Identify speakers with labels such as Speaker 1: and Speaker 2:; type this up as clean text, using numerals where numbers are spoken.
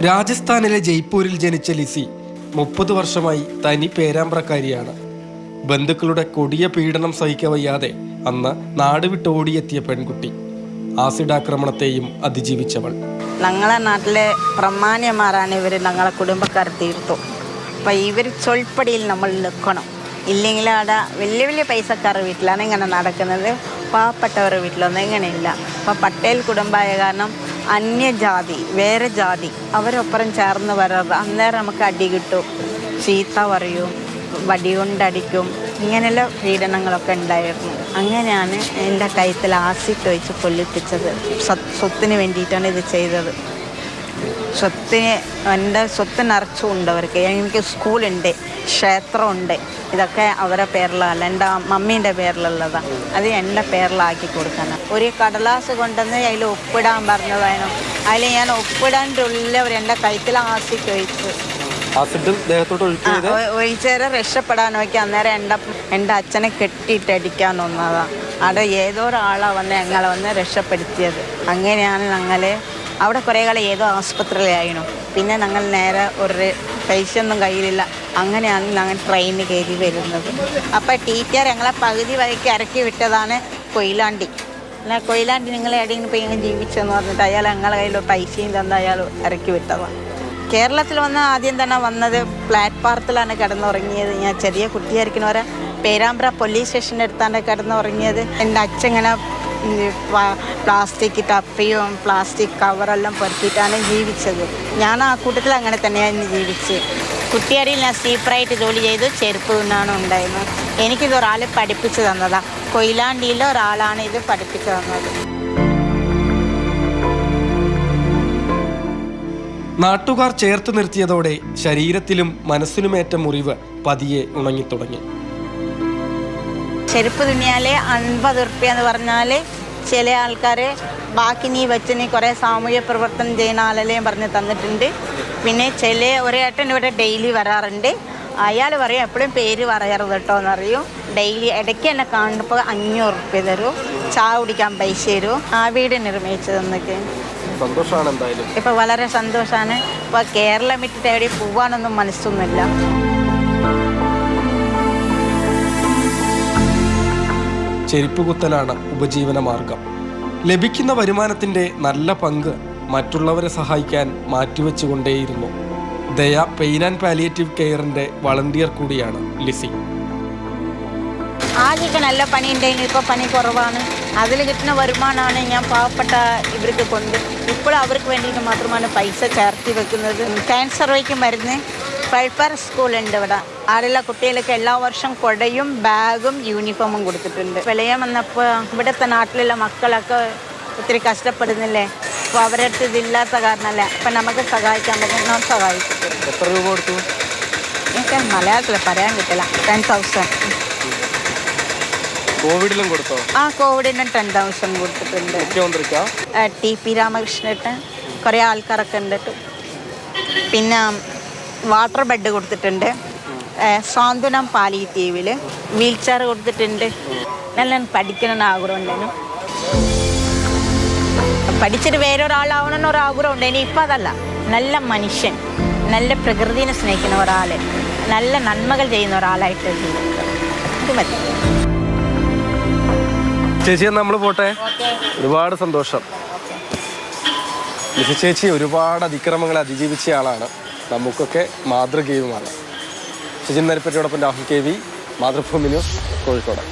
Speaker 1: രാജസ്ഥാനിലെ ജയ്പൂരിൽ ജനിച്ച ലിസി 30 വർഷമായി തനി പേരാമ്പ്രക്കാരിയാണ്. ബന്ധുക്കളുടെ കൊടിയ പീഡനം സഹിക്കവയ്യാതെ അന്ന് നാട് വിട്ടോടിയെത്തിയ പെൺകുട്ടി. ആസിഡ് ആക്രമണത്തെയും അതിജീവിച്ചവൾ.
Speaker 2: ഞങ്ങളെ നാട്ടിലെ പ്രമാണിമാരാണ് ഇവർ. ഞങ്ങളെ കുടുംബക്കാർ തീർത്തു. അപ്പം ഇവർ ചൊൽപ്പടിയിൽ നമ്മൾ നിൽക്കണം. ഇല്ലെങ്കിൽ അവിടെ വലിയ വലിയ പൈസക്കാരുടെ വീട്ടിലാണ് ഇങ്ങനെ നടക്കുന്നത്. പാവപ്പെട്ടവരുടെ വീട്ടിലൊന്നും ഇങ്ങനെയില്ല. അപ്പോൾ പട്ടേൽ കുടുംബമായ കാരണം അന്യജാതി, വേറെ ജാതി അവരൊപ്പരം ചേർന്ന് വരാറ്. അന്നേരം നമുക്ക് അടി കിട്ടും, ചീത്ത പറയും, വടി കൊണ്ടടിക്കും. ഇങ്ങനെയുള്ള പീഡനങ്ങളൊക്കെ ഉണ്ടായിരുന്നു. അങ്ങനെയാണ് എൻ്റെ കഴുത്തിൽ ആസിഡ് ഒഴിച്ച് കൊല്ലിപ്പിച്ചത്. സ്വത്തിന് വേണ്ടിയിട്ടാണ് ഇത് ചെയ്തത്. എൻ്റെ സ്വത്ത് നിറച്ചുണ്ട് അവർക്ക്. എനിക്ക് സ്കൂളുണ്ട്, ക്ഷേത്രമുണ്ട്. ഇതൊക്കെ അവരുടെ പേരിലല്ല, എൻ്റെ മമ്മീൻ്റെ പേരിലുള്ളതാണ്. അത് എൻ്റെ പേരിലാക്കി കൊടുക്കണം. ഒരു കടലാസ് കൊണ്ടുവന്ന് അതിൽ ഒപ്പിടാൻ പറഞ്ഞതായിരുന്നു. അതിൽ ഞാൻ ഒപ്പിടാനുള്ളവർ എൻ്റെ കഴുത്തിൽ ആസിഡ് ഒഴിച്ചു. ഒഴിച്ചേരെ രക്ഷപ്പെടാൻ നോക്കി. അന്നേരം എൻ്റെ അച്ഛനെ കെട്ടിയിട്ടടിക്കാൻ വന്നതാണ്. അവിടെ ഏതോ ഒരാളാണ് വന്ന് ഞങ്ങളെ വന്ന് രക്ഷപ്പെടുത്തിയത്. അങ്ങനെയാണ് ഞങ്ങൾ അവിടെ കുറേ കാലം ഏതോ ആസ്പത്രിയിലായിരുന്നു. പിന്നെ ഞങ്ങൾ നേരെ ഒരു പൈസ ഒന്നും കയ്യിലില്ല. അങ്ങനെയാണ് ഞങ്ങൾ ട്രെയിനിൽ കയറി വരുന്നത്. അപ്പോൾ ടീച്ചർ ഞങ്ങളെ പകുതി വഴിക്ക് ഇറക്കി വിട്ടതാണ് കൊയിലാണ്ടി. എന്നാൽ കൊയിലാണ്ടി നിങ്ങൾ എവിടെയെങ്കിലും പോയി ഇങ്ങനെ ജീവിച്ചെന്ന് പറഞ്ഞിട്ട് അയാൾ ഞങ്ങളെ കയ്യിൽ പൈസയും തന്ന് അയാൾ ഇറക്കി വിട്ടതാണ്. കേരളത്തിൽ വന്ന് ആദ്യം തന്നെ വന്നത് പ്ലാറ്റ്ഫോറത്തിലാണ് കിടന്നുറങ്ങിയത്. ഞാൻ ചെറിയ കുട്ടിയായിരിക്കുന്നവരെ പേരാമ്പ്ര പോലീസ് സ്റ്റേഷൻ്റെ അടുത്താണ് കിടന്നുറങ്ങിയത്. എൻ്റെ അച്ഛൻ ഇങ്ങനെ പ്ലാസ്റ്റിക് ടപ്പയും പ്ലാസ്റ്റിക് കവറെല്ലാം പെറുക്കിയിട്ടാണ് ജീവിച്ചത്. ഞാൻ ആ കൂട്ടത്തിൽ അങ്ങനെ തന്നെയാണ് ജീവിച്ച്. കുട്ടിയാടിയിൽ ഞാൻ സീപ്പറായിട്ട് ജോലി ചെയ്ത് ചെരുപ്പ് നിന്നാണ് ഉണ്ടായിരുന്നത്. എനിക്കിത് ഒരാൾ പഠിപ്പിച്ചു തന്നതാണ്. കൊയിലാണ്ടിയിലെ ഒരാളാണ് ഇത് പഠിപ്പിച്ചു തന്നത്.
Speaker 1: നാട്ടുകാർ ചേർത്ത് നിർത്തിയതോടെ ശരീരത്തിലും മനസ്സിനുമേറ്റ മുറിവ് പതിയെ ഉണങ്ങിത്തുടങ്ങി.
Speaker 2: ചെരുപ്പ് തുന്നിയാൽ 50 ഉറുപ്പ്യ എന്ന് പറഞ്ഞാൽ ചില ആൾക്കാർ ബാക്കി നീ വെച്ച് നീ കുറേ സാമൂഹ്യ പ്രവർത്തനം ചെയ്യുന്ന ആളെല്ലാം പറഞ്ഞ് തന്നിട്ടുണ്ട്. പിന്നെ ചില ഒരേട്ടൻ ഇവിടെ ഡെയിലി വരാറുണ്ട്. അയാൾ പറയും എപ്പോഴും പേര് പറയരുത് കേട്ടോ എന്നറിയും. ഡെയിലി ഇടയ്ക്ക് എന്നെ കാണുമ്പോൾ 500 ഉറുപ്പ്യ തരും, ചായ കുടിക്കാൻ പൈസ തരും. ആ വീട് നിർമ്മിച്ചു തന്നൊക്കെ
Speaker 1: സന്തോഷമാണ്. എന്തായാലും
Speaker 2: ഇപ്പം വളരെ സന്തോഷമാണ്. ഇപ്പോൾ കേരളം വിട്ടിട്ട് എവിടെ പോവാനൊന്നും മനസ്സൊന്നുമില്ല.
Speaker 1: ചെരുപ്പ് കുത്തലാണ് ഉപജീവന മാർഗം. ലഭിക്കുന്ന വരുമാനത്തിൻ്റെ നല്ല പങ്ക് മറ്റുള്ളവരെ സഹായിക്കാൻ മാറ്റിവെച്ചുകൊണ്ടേയിരുന്നു. ദയ പെയിൻ ആൻഡ് പാലിയേറ്റീവ് കെയറിൻ്റെ വളണ്ടിയർ കൂടിയാണ് ലിസി.
Speaker 2: ആദ്യമൊക്കെ നല്ല പണി ഉണ്ടായിരുന്നു. ഇപ്പോൾ പണി കുറവാണ്. അതിൽ കിട്ടുന്ന വരുമാനമാണ് ഞാൻ പാവപ്പെട്ട ഇവർക്ക് കൊണ്ട്. ഇപ്പോഴും അവർക്ക് വേണ്ടിയിട്ട് മാത്രമാണ് പൈസ ചേർത്തി വെക്കുന്നത്. ക്യാൻസർ വയ്ക്കും മരുന്ന് പൾപ്പർ സ്കൂളുണ്ട് ഇവിടെ. ആടുള്ള കുട്ടികൾക്ക് എല്ലാ വർഷം കൊടയും ബാഗും യൂണിഫോമും കൊടുത്തിട്ടുണ്ട്. വിളയം വന്നപ്പോൾ ഇവിടുത്തെ നാട്ടിലുള്ള മക്കളൊക്കെ ഒത്തിരി കഷ്ടപ്പെടുന്നില്ലേ. അപ്പോൾ അവരുടെ അടുത്ത് ഇതില്ലാത്ത കാരണമല്ലേ. അപ്പം നമുക്ക് സഹായിക്കാൻ പറ്റും. ഞാൻ സഹായിച്ചിട്ടുണ്ട്.
Speaker 1: എത്ര രൂപ കൊടുത്തു?
Speaker 2: എനിക്ക് മലയാളത്തിൽ പറയാൻ കിട്ടില്ല. 10,000.
Speaker 1: കോവിഡിലും കൊടുത്തോ?
Speaker 2: ആ കോവിഡിന് 10,000 കൊടുത്തിട്ടുണ്ട്. TP രാമകൃഷ്ണട്ട് കുറേ ആൾക്കാരൊക്കെ ഉണ്ട്. പിന്നെ വാട്ടർ ബെഡ് കൊടുത്തിട്ടുണ്ട്. സാന്ത്വനം പാലിയേറ്റീവിൽ വീൽ ചെയർ കൊടുത്തിട്ടുണ്ട്. നല്ല പഠിക്കണമെന്ന് ആഗ്രഹം ഉണ്ടായിരുന്നു. പഠിച്ചിട്ട് വേറൊരാളാവണമെന്ന് ആഗ്രഹം ഉണ്ടായിരുന്നു. ഇപ്പം അതല്ല. നല്ല മനുഷ്യൻ, നല്ല പ്രകൃതിനെ സ്നേഹിക്കുന്ന ഒരാൾ, നല്ല നന്മകൾ ചെയ്യുന്ന ഒരാളായിട്ട് ജീവിക്കുക. ഇത് മതി.
Speaker 1: ചേച്ചി നമ്മൾ പോട്ടെ. ഒരുപാട് സന്തോഷം. ലിസി ചേച്ചി ഒരുപാട് അതിക്രമങ്ങളെ അതിജീവിച്ച ആളാണ്. നമുക്കൊക്കെ മാതൃകയുമാണ്. ശുചിൻ നരിപ്പറ്റയോടൊപ്പം രാഹുൽ KV, മാതൃഭൂമി ന്യൂസ്, കോഴിക്കോട്.